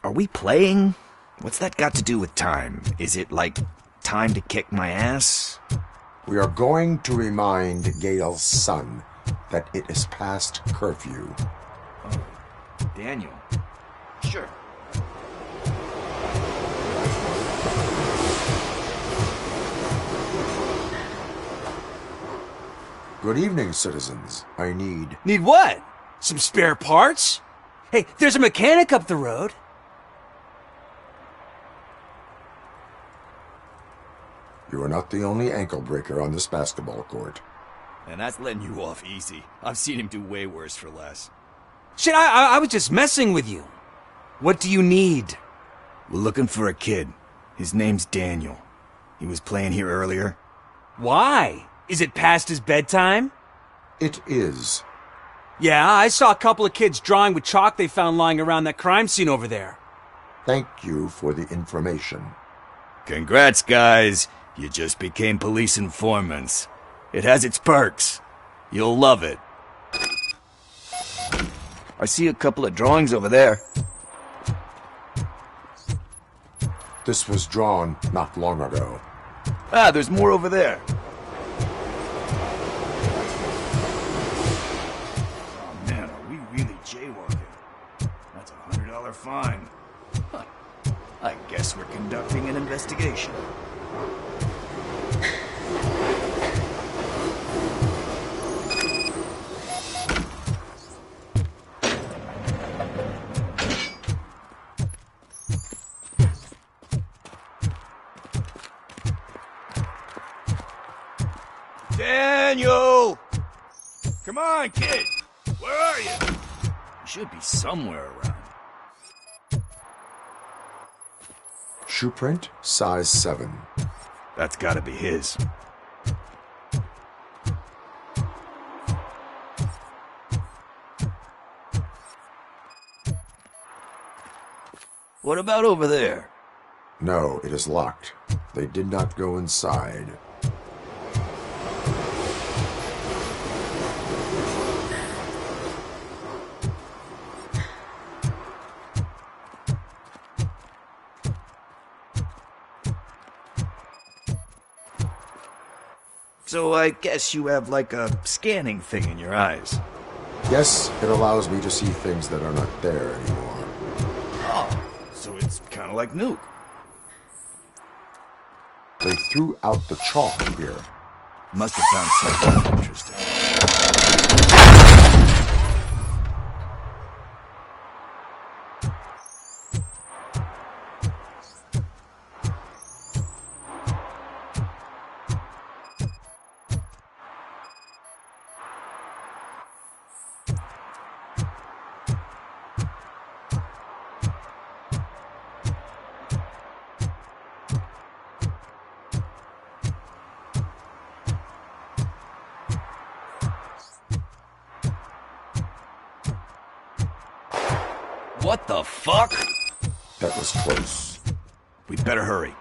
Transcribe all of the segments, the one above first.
Are we playing? What's that got to do with time? Is it like time to kick my ass? We are going to remind Gail's son that it is past curfew. Oh, Daniel. Sure. Good evening, citizens. I need... Need what? Some spare parts? Hey, there's a mechanic up the road. You are not the only ankle breaker on this basketball court. And that's letting you off easy. I've seen him do way worse for less. Shit, I was just messing with you. What do you need? We're looking for a kid. His name's Daniel. He was playing here earlier. Why? Is it past his bedtime? It is. Yeah, I saw a couple of kids drawing with chalk they found lying around that crime scene over there. Thank you for the information. Congrats, guys. You just became police informants. It has its perks. You'll love it. I see a couple of drawings over there. This was drawn not long ago. Ah, there's more over there. Oh man, are we really jaywalking? That's a $100 fine. Huh. I guess we're conducting an investigation. Daniel! Come on, kid! Where are you? You should be somewhere around. Shoe print, size 7. That's gotta be his. What about over there? No, it is locked. They did not go inside. So I guess you have like a scanning thing in your eyes. Yes, it allows me to see things that are not there anymore. Oh, so it's kind of like Nuke. They threw out the chalk here. Must have found something interesting. What the fuck? That was close. We'd better hurry.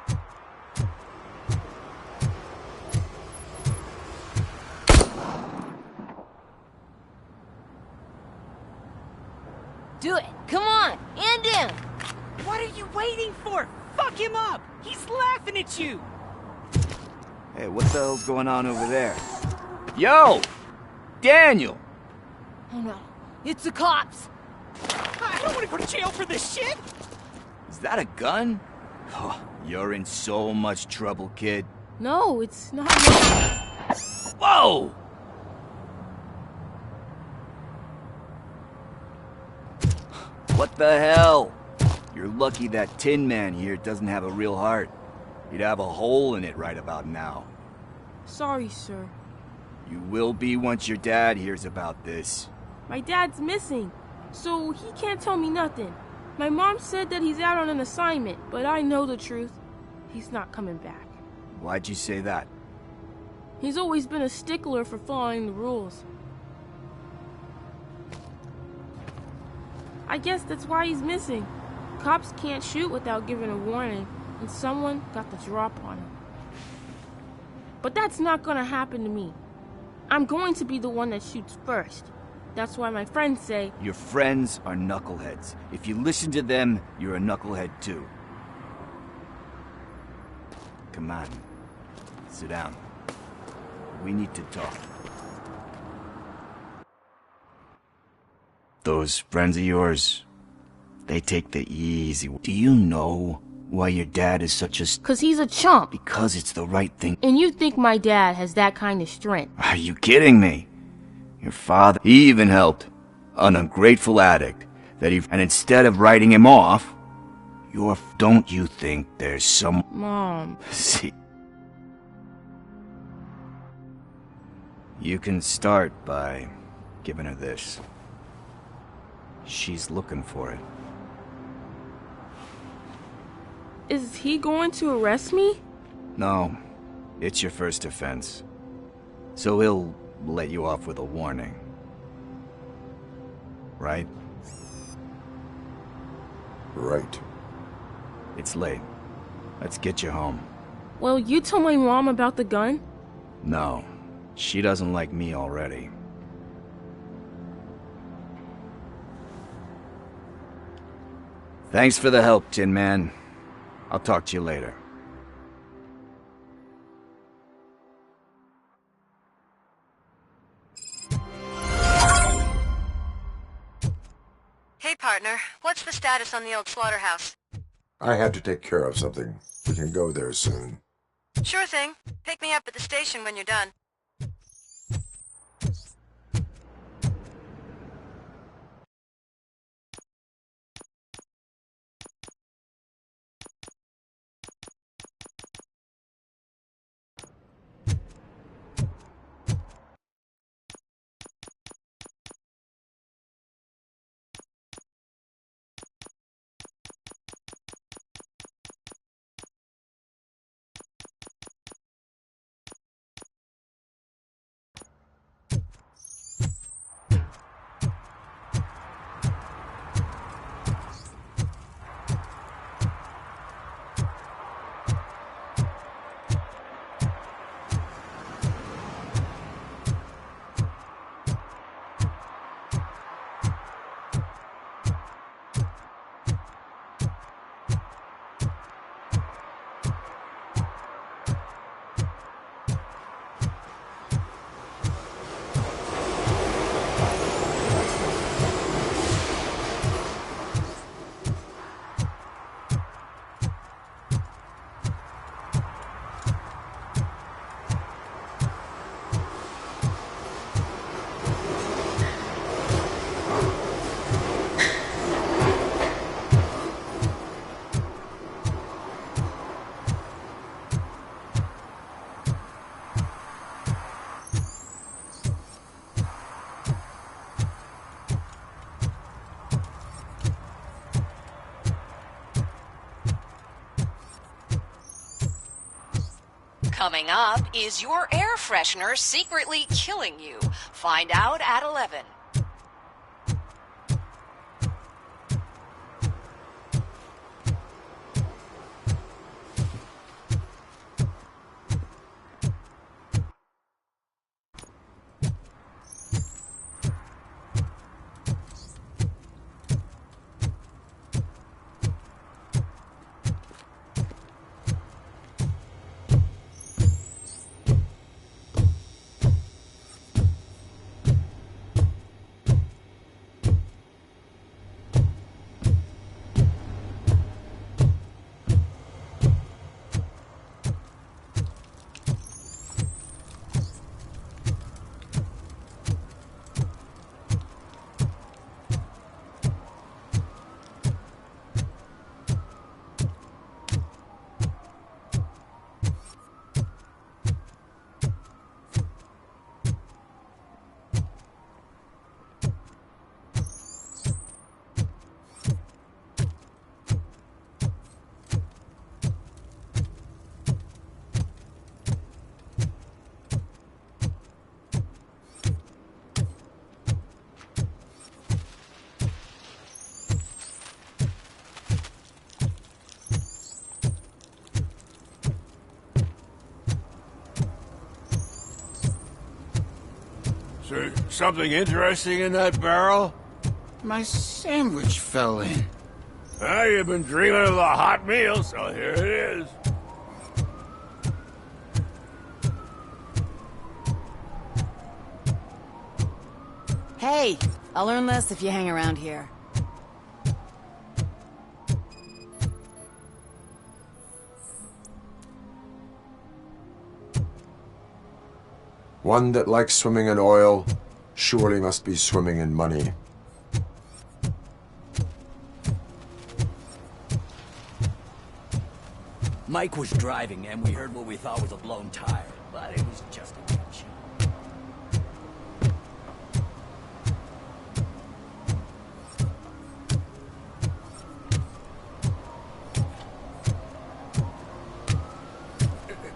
Do it! Come on! End him! What are you waiting for? Fuck him up! He's laughing at you! Hey, what the hell's going on over there? Yo! Daniel! Oh no, it's the cops! I don't want to go to jail for this shit! Is that a gun? Oh, you're in so much trouble, kid. No, it's not. Whoa! What the hell? You're lucky that Tin Man here doesn't have a real heart. He'd have a hole in it right about now. Sorry, sir. You will be once your dad hears about this. My dad's missing, so he can't tell me nothing. My mom said that he's out on an assignment, but I know the truth. He's not coming back. Why'd you say that? He's always been a stickler for following the rules. I guess that's why he's missing. Cops can't shoot without giving a warning, and someone got the drop on him. But that's not gonna happen to me. I'm going to be the one that shoots first. That's why my friends say, Your friends are knuckleheads. If you listen to them, you're a knucklehead too. Come on. Sit down. We need to talk. Those friends of yours, they take the easy way. Do you know why your dad is such a... 'cause he's a chump. Because it's the right thing. And you think my dad has that kind of strength. Are you kidding me? Your father, he even helped an ungrateful addict and instead of writing him off, don't you think there's some... Mom. See, you can start by giving her this. She's looking for it. Is he going to arrest me? No, it's your first offense. So he'll let you off with a warning. Right? Right. It's late. Let's get you home. Well, you told my mom about the gun? No, she doesn't like me already. Thanks for the help, Tin Man. I'll talk to you later. Hey, partner. What's the status on the old slaughterhouse? I had to take care of something. We can go there soon. Sure thing. Pick me up at the station when you're done. Coming up, is your air freshener secretly killing you? Find out at 11. Something interesting in that barrel? My sandwich fell in. You've been dreaming of the hot meal, so here it is. Hey, I'll learn less if you hang around here. One that likes swimming in oil surely must be swimming in money. Mike was driving and we heard what we thought was a blown tire, but it was just a windshield.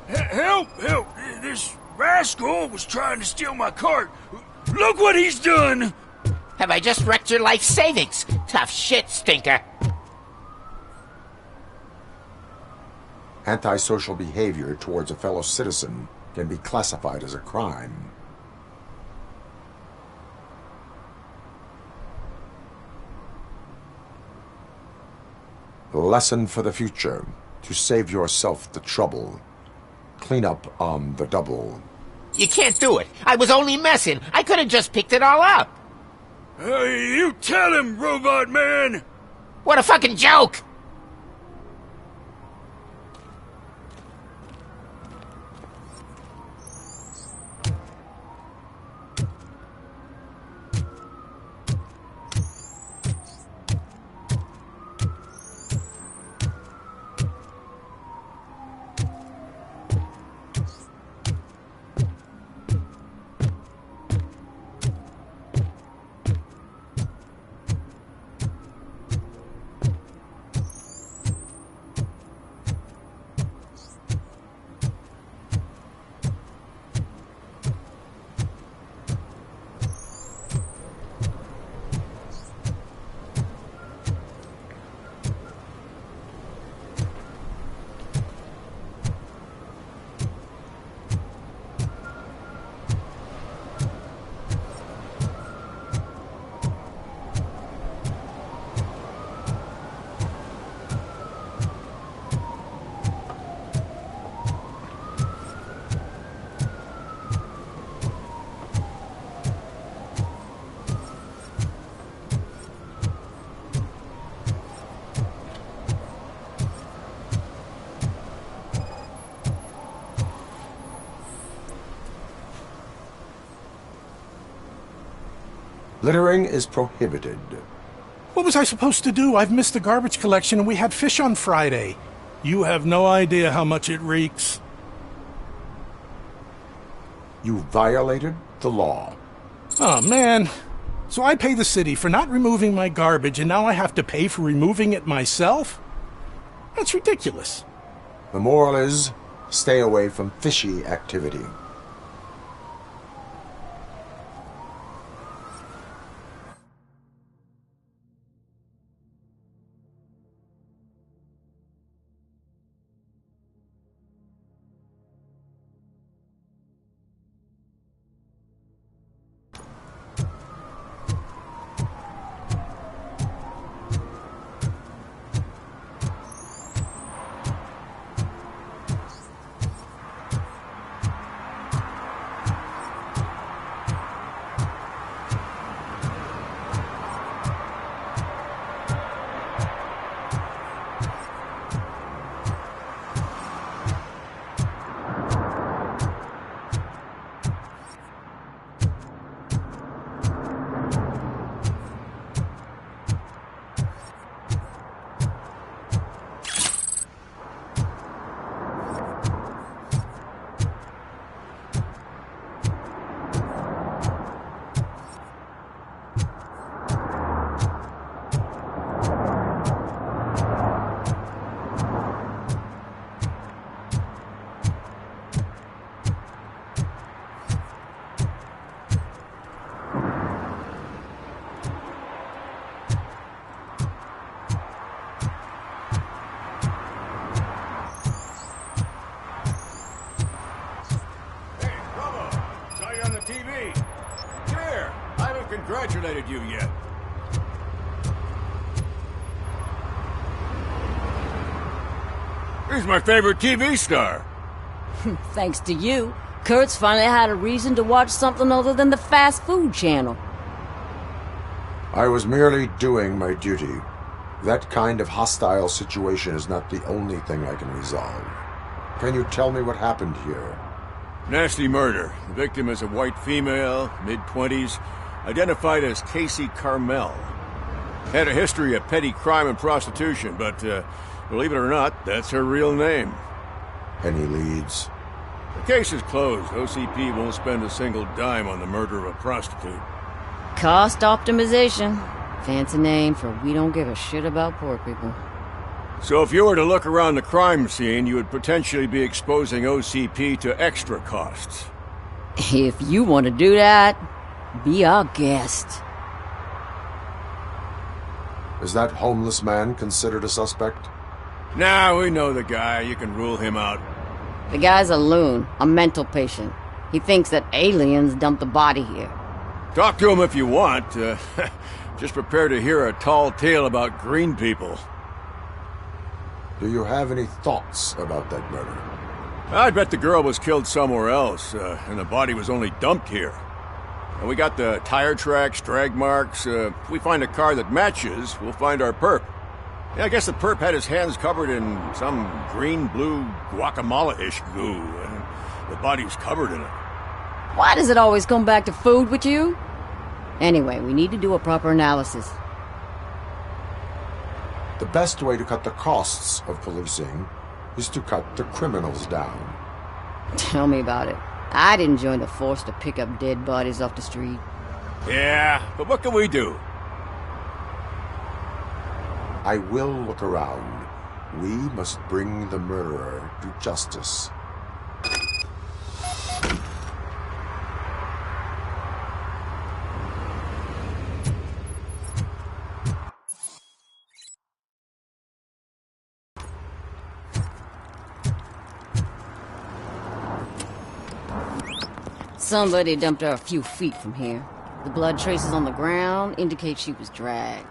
Help! Help! This rascal was trying to steal my cart. Look what he's done! Have I just wrecked your life savings? Tough shit, stinker. Antisocial behavior towards a fellow citizen can be classified as a crime. The lesson for the future: to save yourself the trouble. Clean up on the double. You can't do it. I was only messing. I could have just picked it all up. You tell him, Robot Man! What a fucking joke! Littering is prohibited. What was I supposed to do? I've missed the garbage collection and we had fish on Friday. You have no idea how much it reeks. You violated the law. Oh, man. So I pay the city for not removing my garbage and now I have to pay for removing it myself? That's ridiculous. The moral is, stay away from fishy activity. I've congratulated you yet. He's my favorite TV star. Thanks to you, Kurt's finally had a reason to watch something other than the fast food channel. I was merely doing my duty. That kind of hostile situation is not the only thing I can resolve. Can you tell me what happened here? Nasty murder. The victim is a white female, mid-20s, identified as Casey Carmel. Had a history of petty crime and prostitution, but believe it or not, that's her real name. Any leads? The case is closed. OCP won't spend a single dime on the murder of a prostitute. Cost optimization. Fancy name for we don't give a shit about poor people. So if you were to look around the crime scene, you would potentially be exposing OCP to extra costs. If you want to do that, be our guest. Is that homeless man considered a suspect? Nah, we know the guy. You can rule him out. The guy's a loon, a mental patient. He thinks that aliens dumped the body here. Talk to him if you want. Just prepare to hear a tall tale about green people. Do you have any thoughts about that murder? I bet the girl was killed somewhere else, and the body was only dumped here. And we got the tire tracks, drag marks. If we find a car that matches, we'll find our perp. Yeah, I guess the perp had his hands covered in some green-blue guacamole-ish goo, and the body's covered in it. Why does it always come back to food with you? Anyway, we need to do a proper analysis. The best way to cut the costs of policing is to cut the criminals down. Tell me about it. I didn't join the force to pick up dead bodies off the street. Yeah, but what can we do? I will look around. We must bring the murderer to justice. Somebody dumped her a few feet from here. The blood traces on the ground indicate she was dragged.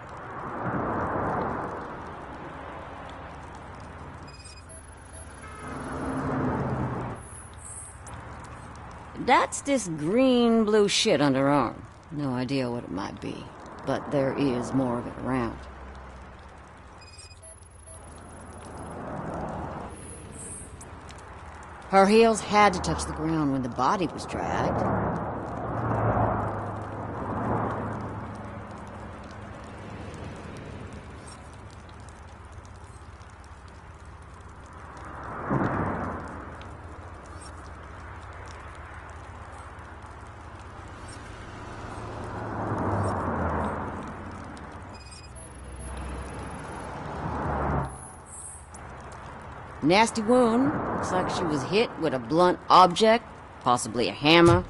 That's this green-blue shit under her arm. No idea what it might be, but there is more of it around. Her heels had to touch the ground when the body was dragged. Nasty wound. Looks like she was hit with a blunt object, possibly a hammer.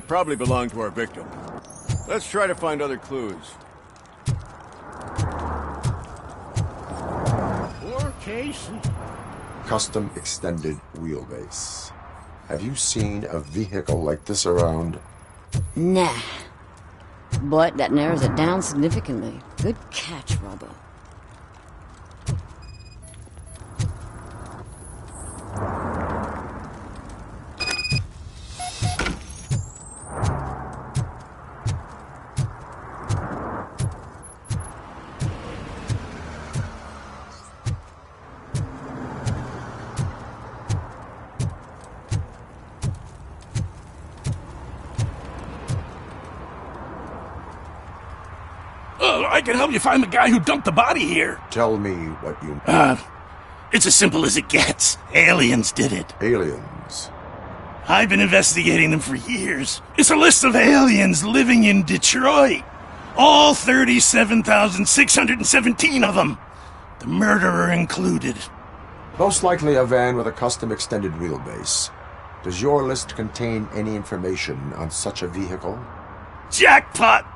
Probably belonged to our victim. Let's try to find other clues. Poor Casey. Custom extended wheelbase. Have you seen a vehicle like this around? Nah. But that narrows it down significantly. Good catch, Robo. I can help you find the guy who dumped the body here. Tell me what you... It's as simple as it gets. Aliens did it. Aliens? I've been investigating them for years. It's a list of aliens living in Detroit. All 37,617 of them. The murderer included. Most likely a van with a custom extended wheelbase. Does your list contain any information on such a vehicle? Jackpot!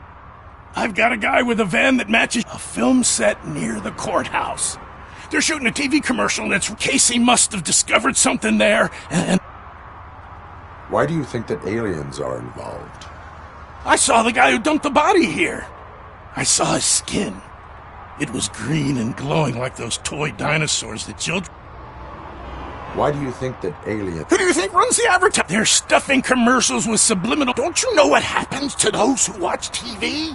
I've got a guy with a van that matches a film set near the courthouse. They're shooting a TV commercial, and it's Casey must have discovered something there, and... Why do you think that aliens are involved? I saw the guy who dumped the body here. I saw his skin. It was green and glowing like those toy dinosaurs that children... Why do you think that aliens... Who do you think runs the advertising? They're stuffing commercials with subliminal... Don't you know what happens to those who watch TV?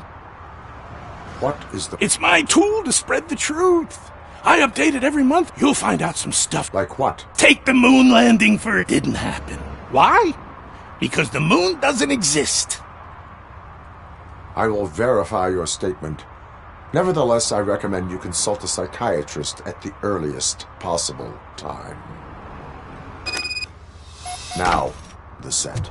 What is the... It's my tool to spread the truth. I update it every month. You'll find out some stuff. Like what? Take the moon landing for it didn't happen. Why? Because the moon doesn't exist. I will verify your statement. Nevertheless, I recommend you consult a psychiatrist at the earliest possible time. Now, the set.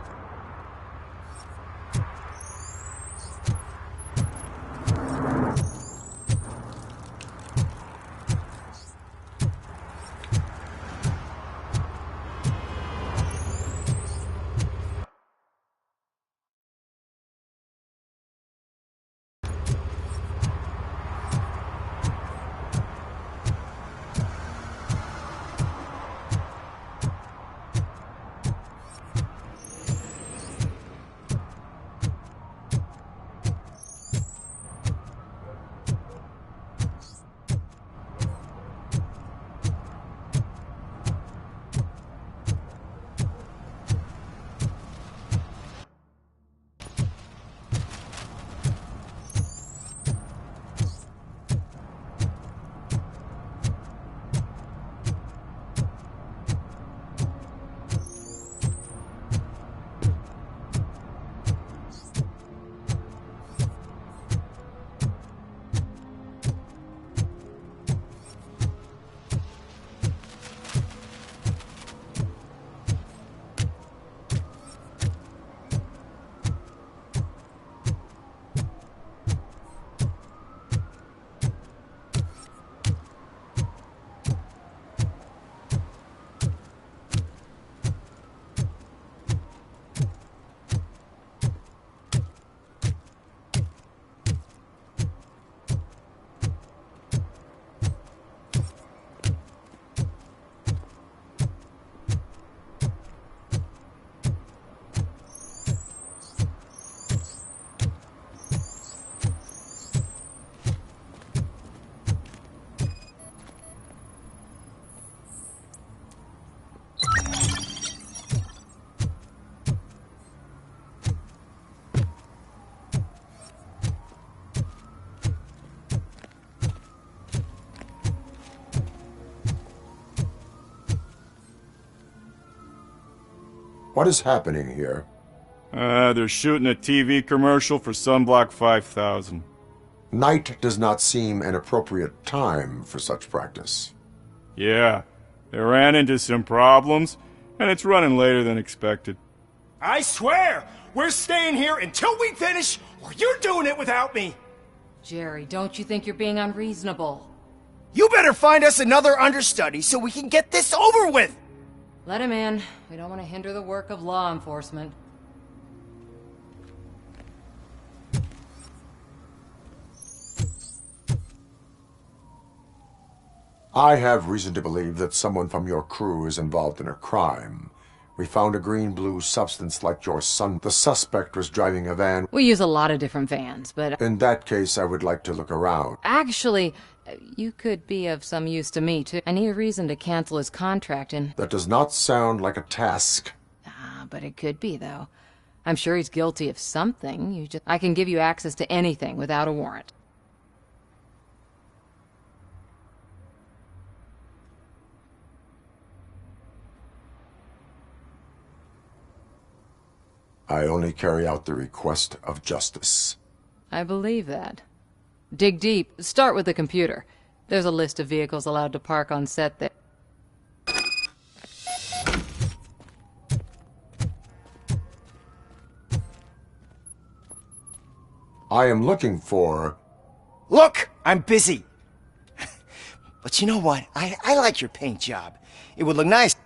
What is happening here? They're shooting a TV commercial for Sunblock 5000. Night does not seem an appropriate time for such practice. Yeah, they ran into some problems, and it's running later than expected. I swear, we're staying here until we finish, or you're doing it without me! Jerry, don't you think you're being unreasonable? You better find us another understudy so we can get this over with! Let him in. We don't want to hinder the work of law enforcement. I have reason to believe that someone from your crew is involved in a crime. We found a green-blue substance like your son. The suspect was driving a van. We use a lot of different vans, but... In that case, I would like to look around. Actually, you could be of some use to me, too. I need a reason to cancel his contract and... That does not sound like a task. But it could be, though. I'm sure he's guilty of something. I can give you access to anything without a warrant. I only carry out the request of justice. I believe that. Dig deep. Start with the computer. There's a list of vehicles allowed to park on set there. I am looking for... Look, I'm busy. But you know what? I like your paint job. It would look nice.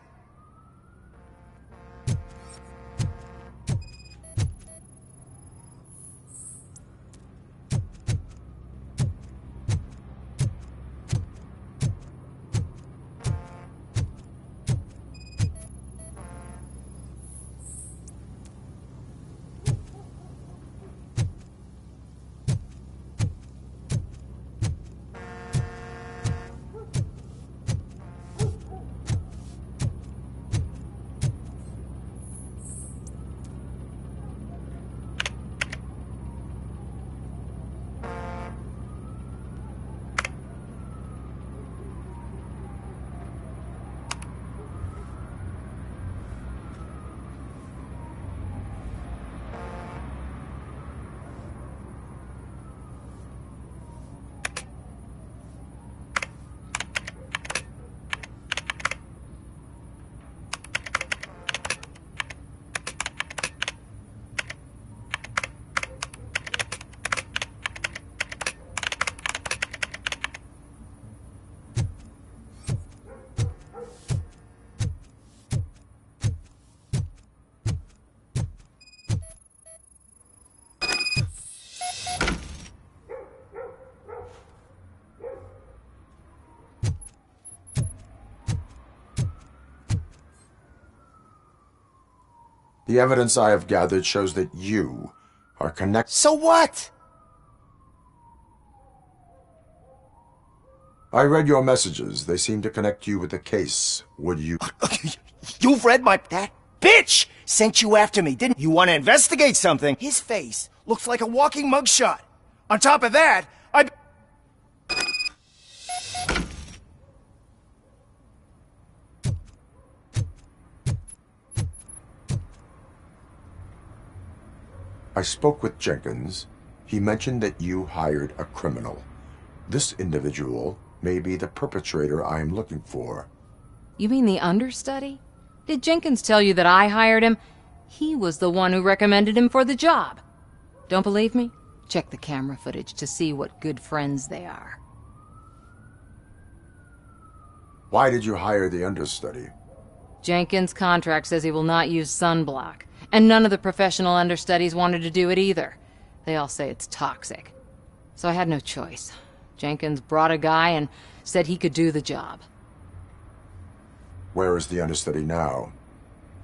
The evidence I have gathered shows that you are connected. So what? I read your messages. They seem to connect you with the case. Would you... You've read my... That bitch sent you after me, didn't you? Want to investigate something? His face looks like a walking mugshot. On top of that, I spoke with Jenkins. He mentioned that you hired a criminal. This individual may be the perpetrator I am looking for. You mean the understudy? Did Jenkins tell you that I hired him? He was the one who recommended him for the job. Don't believe me? Check the camera footage to see what good friends they are. Why did you hire the understudy? Jenkins' contract says he will not use sunblock, and none of the professional understudies wanted to do it either. They all say it's toxic. So I had no choice. Jenkins brought a guy and said he could do the job. Where is the understudy now?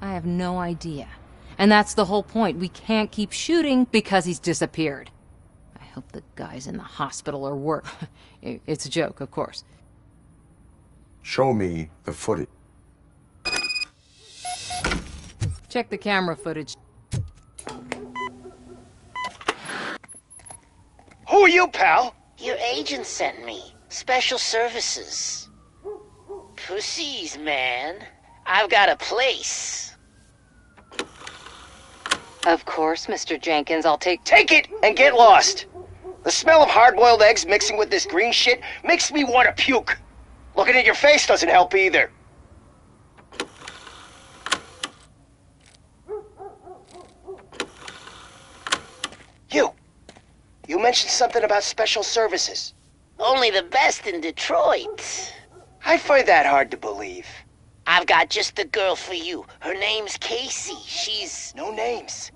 I have no idea. And that's the whole point. We can't keep shooting because he's disappeared. I hope the guy's in the hospital or work. It's a joke, of course. Show me the footage. Check the camera footage. Who are you, pal? Your agent sent me. Special services. Pussies, man. I've got a place. Of course, Mr. Jenkins, I'll take it and get lost. The smell of hard-boiled eggs mixing with this green shit makes me want to puke. Looking at your face doesn't help either. You mentioned something about special services. Only the best in Detroit. I find that hard to believe. I've got just the girl for you. Her name's Casey. She's... No names.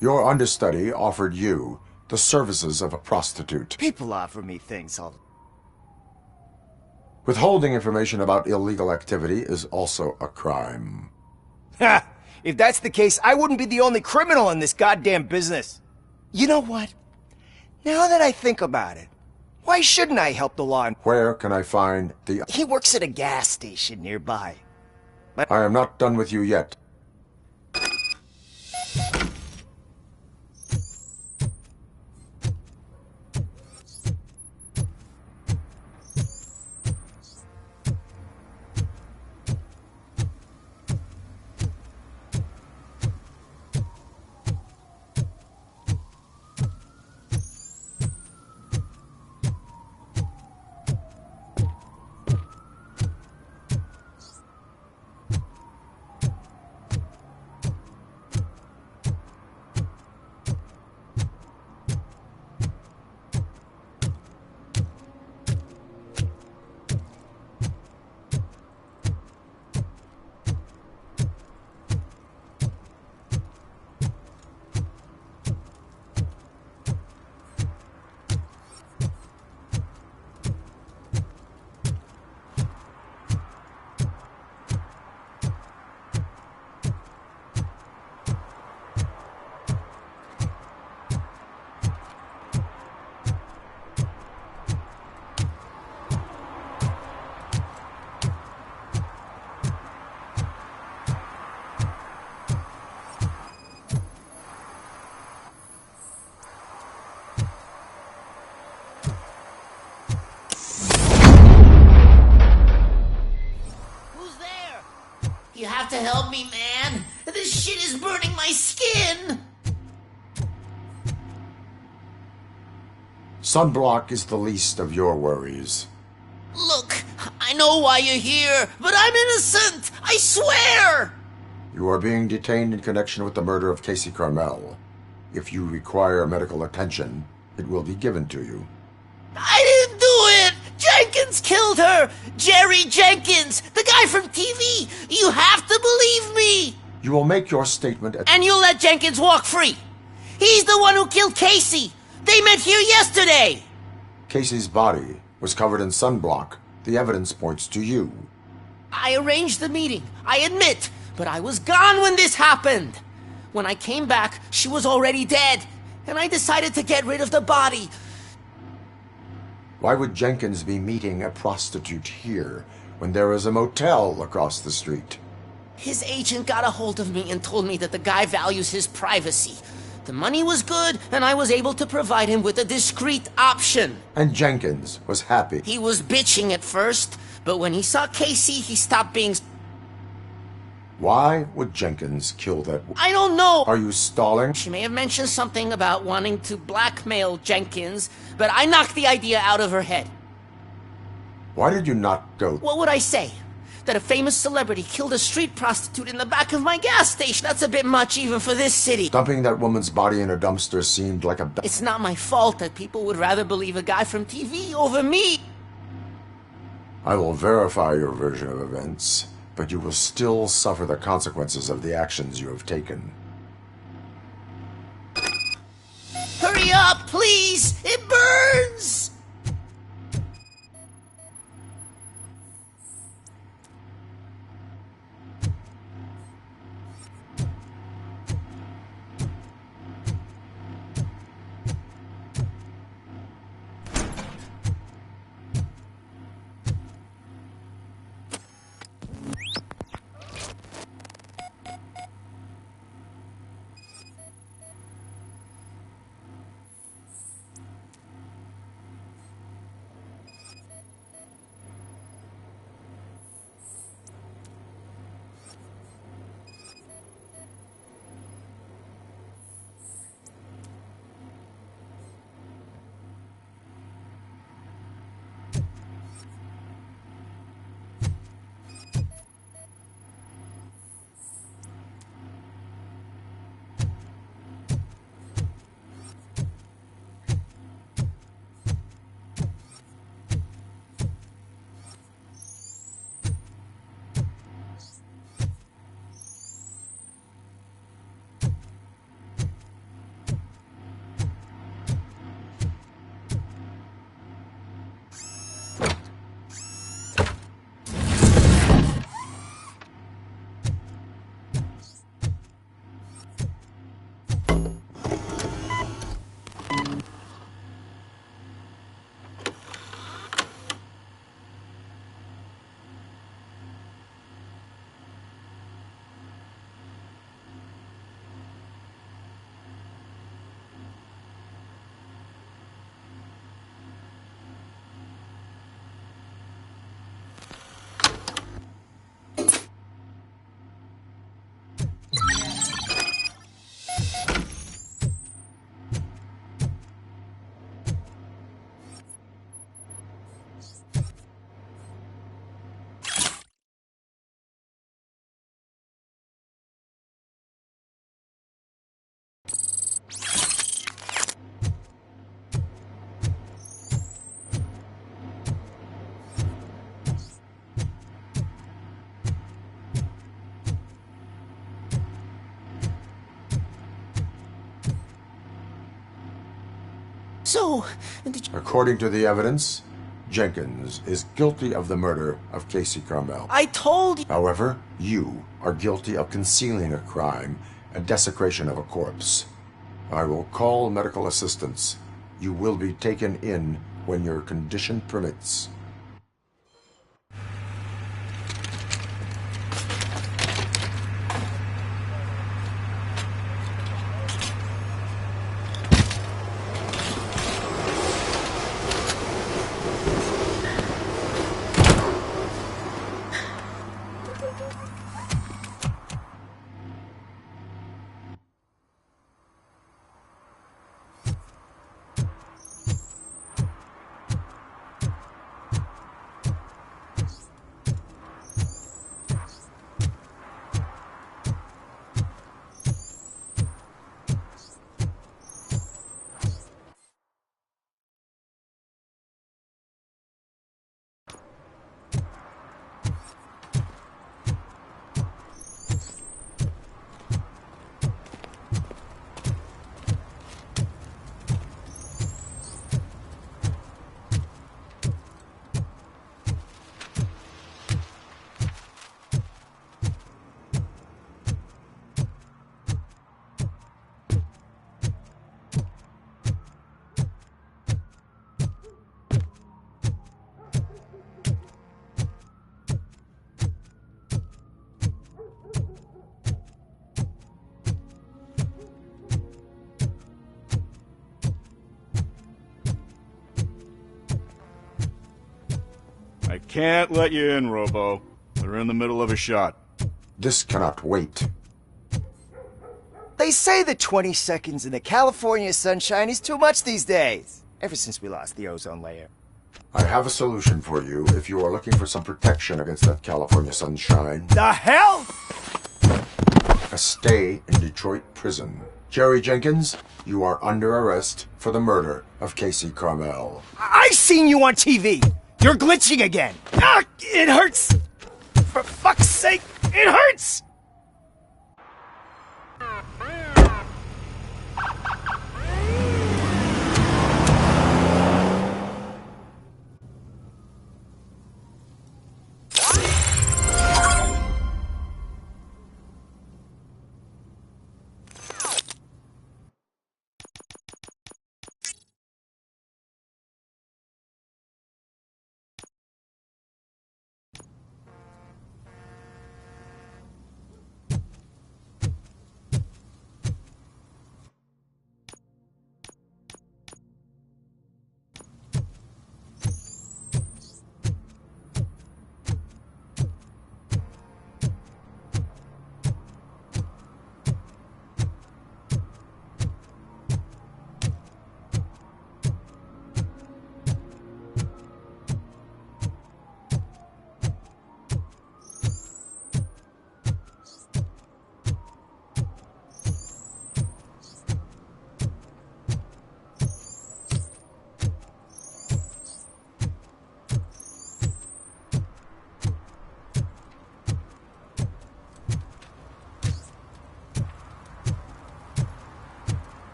Your understudy offered you the services of a prostitute. People offer me things all... Withholding information about illegal activity is also a crime. Ha! If that's the case, I wouldn't be the only criminal in this goddamn business. You know what? Now that I think about it, why shouldn't I help the law? Where can I find the... He works at a gas station nearby. I am not done with you yet. You have to help me, man. This shit is burning my skin. Sunblock is the least of your worries. Look, I know why you're here, but I'm innocent. I swear. You are being detained in connection with the murder of Casey Carmel. If you require medical attention, it will be given to you. I didn't do it! Jenkins killed her! Jerry Jenkins! The guy from TV! You have to believe me! You will make your statement at... And you let Jenkins walk free. He's the one who killed Casey. They met here yesterday. Casey's body was covered in sunblock. The evidence points to you. I arranged the meeting, I admit, but I was gone when this happened. When I came back, she was already dead, and I decided to get rid of the body. Why would Jenkins be meeting a prostitute here when there is a motel across the street? His agent got a hold of me and told me that the guy values his privacy. The money was good, and I was able to provide him with a discreet option. And Jenkins was happy. He was bitching at first, but when he saw Casey, he stopped being... Why would Jenkins kill that woman? I don't know! Are you stalling? She may have mentioned something about wanting to blackmail Jenkins, but I knocked the idea out of her head. Why did you not go? What would I say? That a famous celebrity killed a street prostitute in the back of my gas station? That's a bit much even for this city. Dumping that woman's body in a dumpster seemed like a... It's not my fault that people would rather believe a guy from TV over me. I will verify your version of events, but you will still suffer the consequences of the actions you have taken. Hurry up, please! It burns! So, according to the evidence, Jenkins is guilty of the murder of Casey Carmel. I told you. However, you are guilty of concealing a crime and desecration of a corpse. I will call medical assistance. You will be taken in when your condition permits. can't let you in, Robo. They're in the middle of a shot. This cannot wait. They say the 20 seconds in the California sunshine is too much these days. Ever since we lost the ozone layer. I have a solution for you if you are looking for some protection against that California sunshine. The hell? A stay in Detroit prison. Jerry Jenkins, you are under arrest for the murder of Casey Carmel. I seen you on TV. You're glitching again. Ah, it hurts. For fuck's sake, it hurts.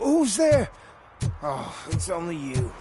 Who's there? Oh, it's only you.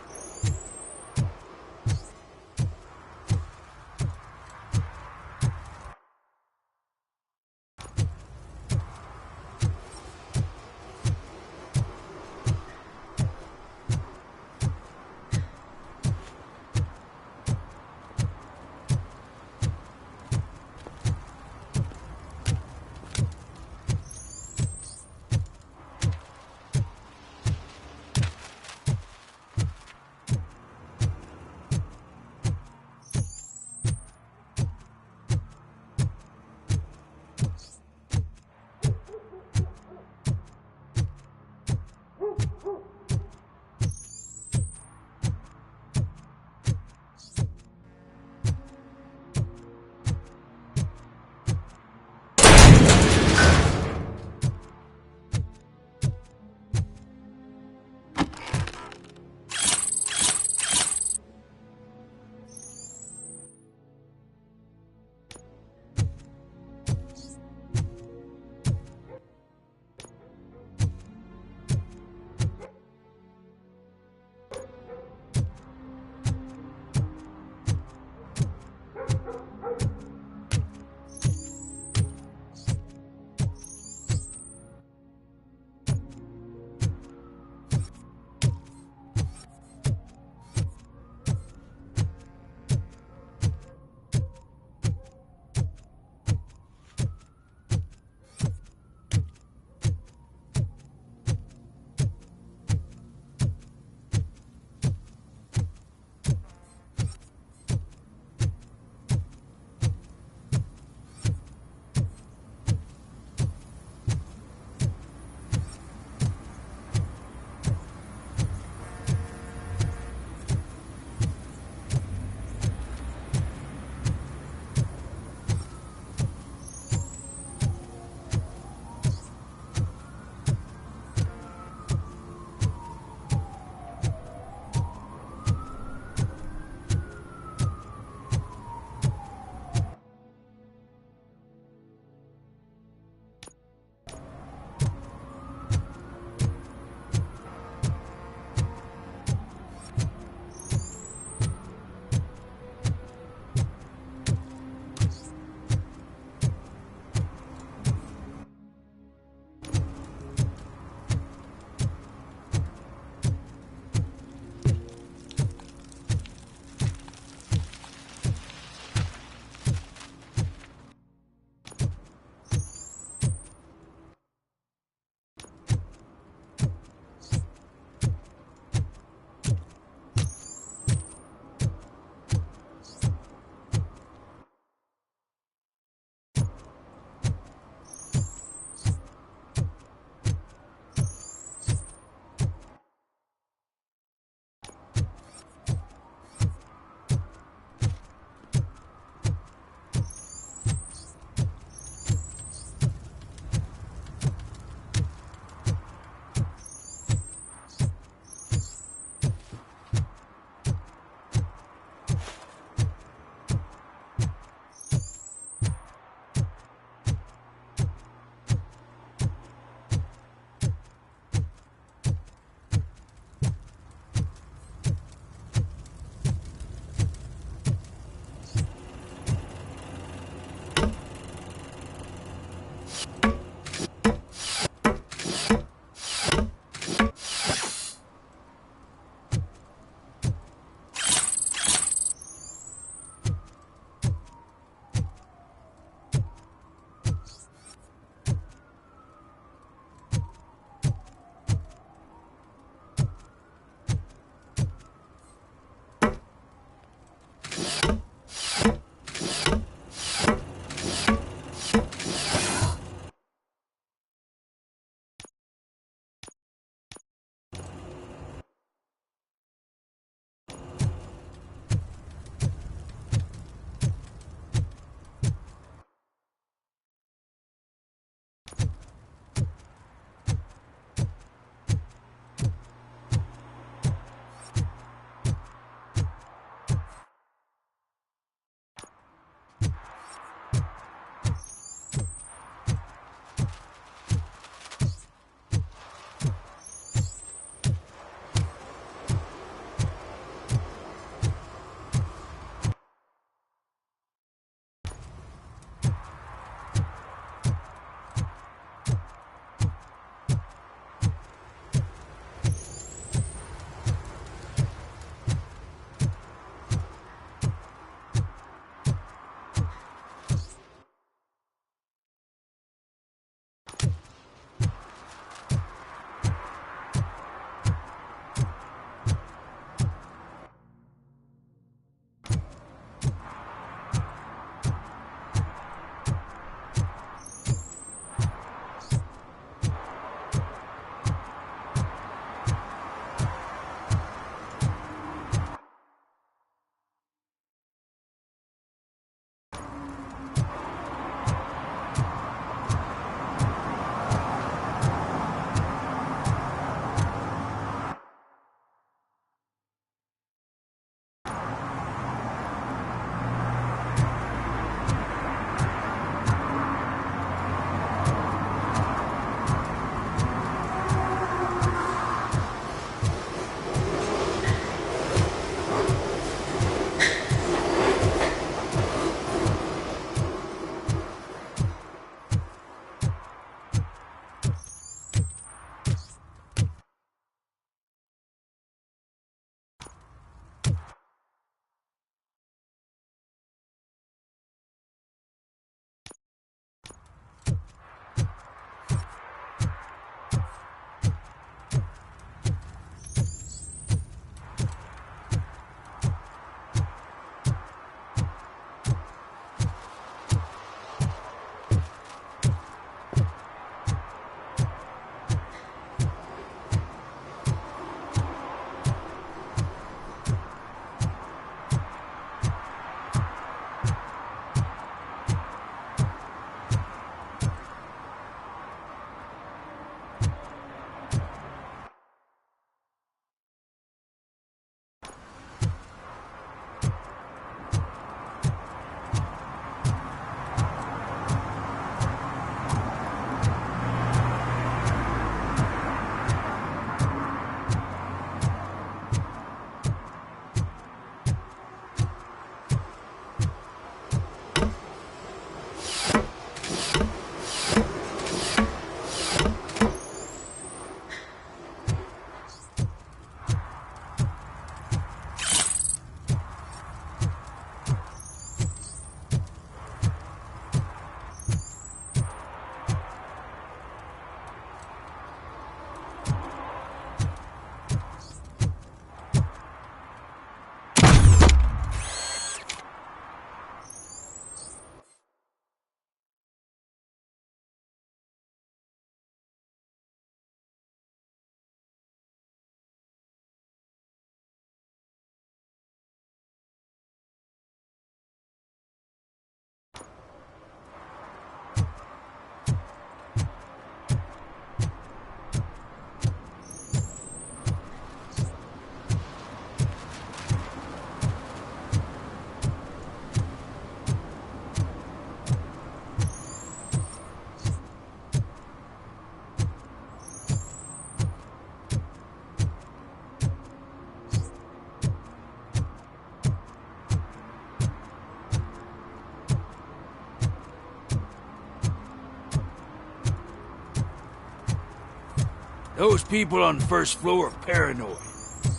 Those people on the first floor are paranoid.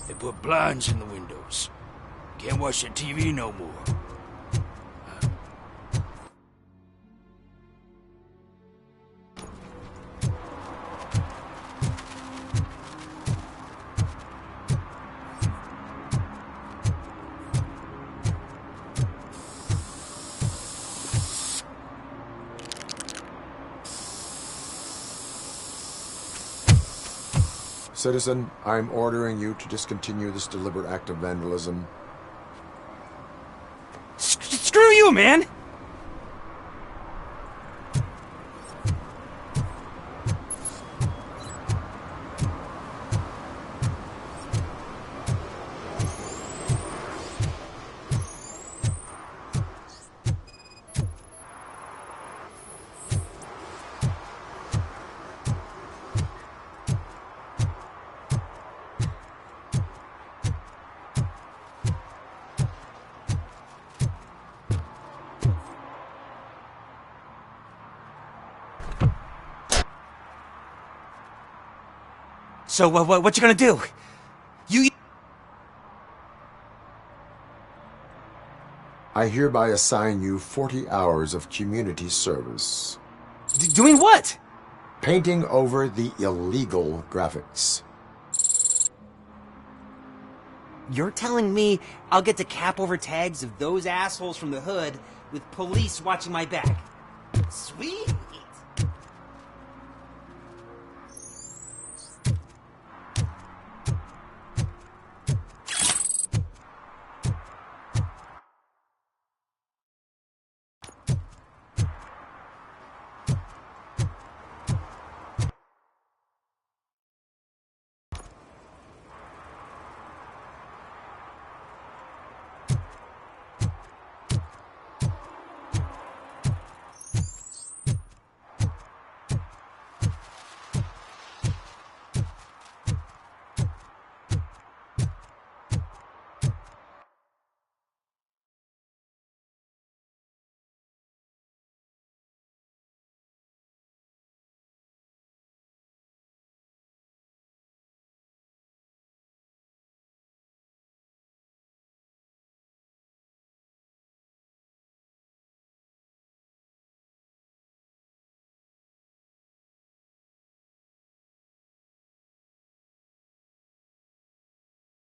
They put blinds in the windows. Can't watch the TV no more. Citizen, I'm ordering you to discontinue this deliberate act of vandalism. Screw you, man! So, what you gonna do? I hereby assign you 40 hours of community service. Doing what? Painting over the illegal graphics. You're telling me I'll get to cap over tags of those assholes from the hood with police watching my back? Sweet!